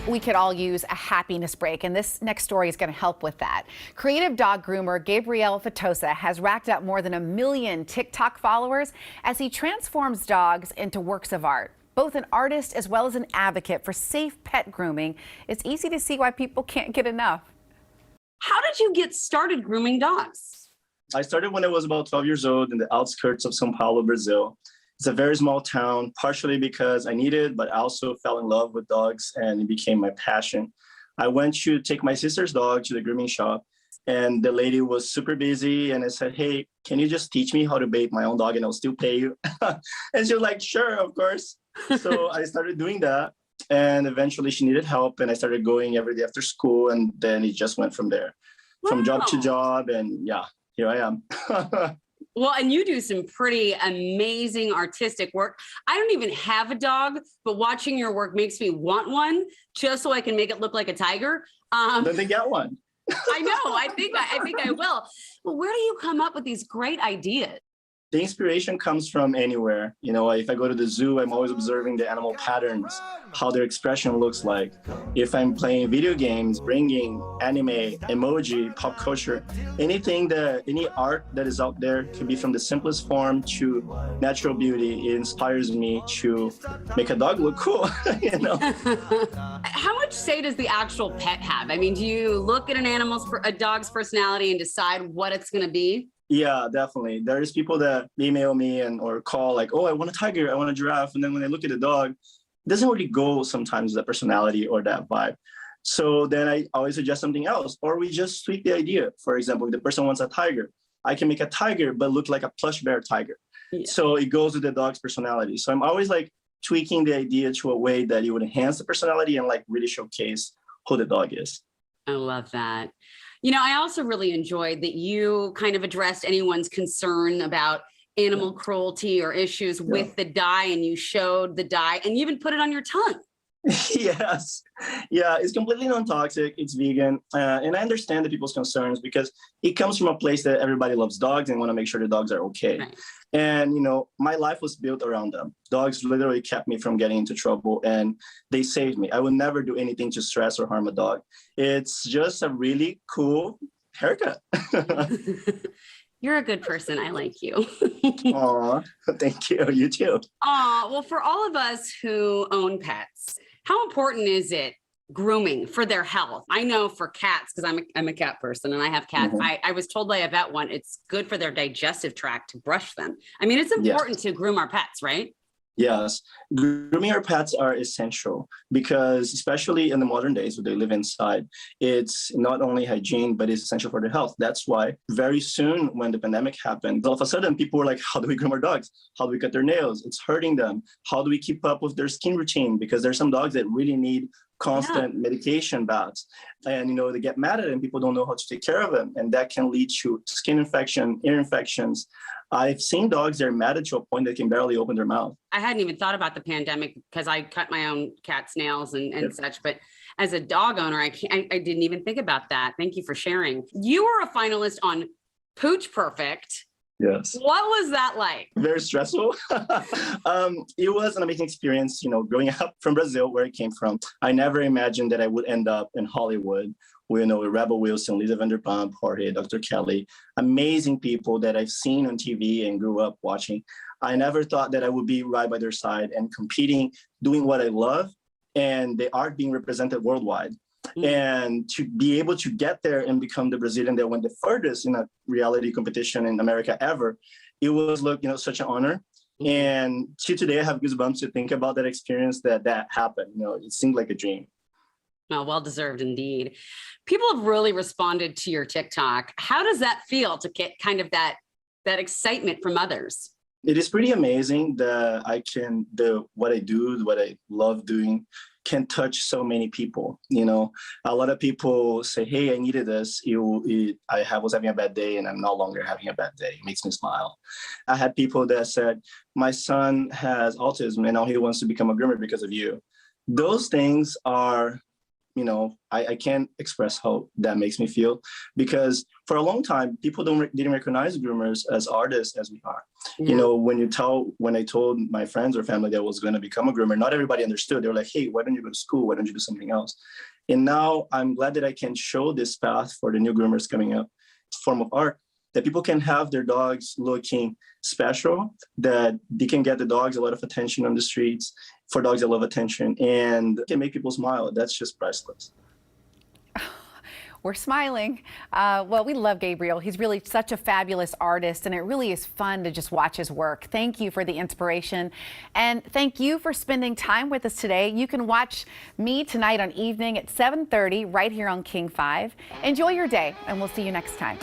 We could all use a happiness break, and this next story is going to help with that. Creative dog groomer Gabriel Feitosa has racked up more than 1 million TikTok followers as he transforms dogs into works of art. Both an artist as well as an advocate for safe pet grooming, it's easy to see why people can't get enough. How did you get started grooming dogs? I started when I was about 12 years old in the outskirts of São Paulo, Brazil. It's a very small town, partially because I needed, but I also fell in love with dogs and it became my passion. I went to take my sister's dog to the grooming shop and the lady was super busy. And I said, hey, can you just teach me how to bathe my own dog and I'll still pay you? And she was like, sure, of course. So I started doing that. And eventually she needed help and I started going every day after school. And then it just went from there, from job to job. And yeah, here I am. Well, and you do some pretty amazing artistic work. I don't even have a dog, but watching your work makes me want one just so I can make it look like a tiger. Then they get one. I know. I think I will. But where do you come up with these great ideas? The inspiration comes from anywhere. You know, if I go to the zoo, I'm always observing the animal patterns, how their expression looks like. If I'm playing video games, bringing anime, emoji, pop culture, any art that is out there can be from the simplest form to natural beauty. It inspires me to make a dog look cool, you know? How much say does the actual pet have? I mean, do you look at a dog's personality and decide what it's going to be? Yeah, definitely. There's people that email me or call like, oh, I want a tiger, I want a giraffe. And then when they look at the dog, it doesn't really go sometimes that personality or that vibe. So then I always suggest something else, or we just tweak the idea. For example, if the person wants a tiger, I can make a tiger, but look like a plush bear tiger. Yeah. So it goes with the dog's personality. So I'm always like tweaking the idea to a way that it would enhance the personality and like really showcase who the dog is. I love that. You know, I also really enjoyed that you kind of addressed anyone's concern about animal cruelty or issues with the dye, and you showed the dye and you even put it on your tongue. Yes. Yeah, it's completely non-toxic. It's vegan. And I understand the people's concerns because it comes from a place that everybody loves dogs and want to make sure the dogs are okay. Right. And, you know, my life was built around them. Dogs literally kept me from getting into trouble and they saved me. I would never do anything to stress or harm a dog. It's just a really cool haircut. You're a good person. I like you. Aw, thank you. You too. Well, for all of us who own pets, how important is it grooming for their health? I know for cats, because I'm a cat person and I have cats. I was told by a vet one, it's good for their digestive tract to brush them. I mean, it's important to groom our pets, right? Yes, grooming our pets are essential because especially in the modern days where they live inside, it's not only hygiene, but it's essential for their health. That's why very soon when the pandemic happened, all of a sudden people were like, how do we groom our dogs? How do we cut their nails? It's hurting them. How do we keep up with their skin routine? Because there's some dogs that really need constant medication baths. And, you know, they get mad at it and people don't know how to take care of them. And that can lead to skin infection, ear infections. I've seen dogs that are mad to a point that can barely open their mouth. I hadn't even thought about the pandemic because I cut my own cat's nails and such. But as a dog owner, I didn't even think about that. Thank you for sharing. You were a finalist on Pooch Perfect. Yes. What was that like? Very stressful. It was an amazing experience, you know, growing up from Brazil, where I came from. I never imagined that I would end up in Hollywood with, you know, Rebel Wilson, Lisa Vanderpump, Jorge, Dr. Kelly, amazing people that I've seen on TV and grew up watching. I never thought that I would be right by their side and competing, doing what I love, and the art being represented worldwide. And to be able to get there and become the Brazilian that went the furthest in a reality competition in America ever, it was, look, you know, such an honor. And to today, I have goosebumps to think about that experience that happened. You know, it seemed like a dream. Oh, well-deserved indeed. People have really responded to your TikTok. How does that feel to get kind of that excitement from others? It is pretty amazing that what I do, what I love doing, can touch so many people. You know, a lot of people say, hey, I needed this. I was having a bad day and I'm no longer having a bad day. It makes me smile. I had people that said, my son has autism and now he wants to become a groomer because of you. Those things are I can't express how that makes me feel, because for a long time, people didn't recognize groomers as artists as we are. Yeah. When I told my friends or family that I was going to become a groomer, not everybody understood. They were like, hey, why don't you go to school? Why don't you do something else? And now I'm glad that I can show this path for the new groomers coming up, form of art, that people can have their dogs looking special, that they can get the dogs a lot of attention on the streets for dogs that love attention, and can make people smile. That's just priceless. We're smiling. Well, we love Gabriel. He's really such a fabulous artist, and it really is fun to just watch his work. Thank you for the inspiration, and thank you for spending time with us today. You can watch me tonight on Evening at 7:30 right here on King 5. Enjoy your day, and we'll see you next time.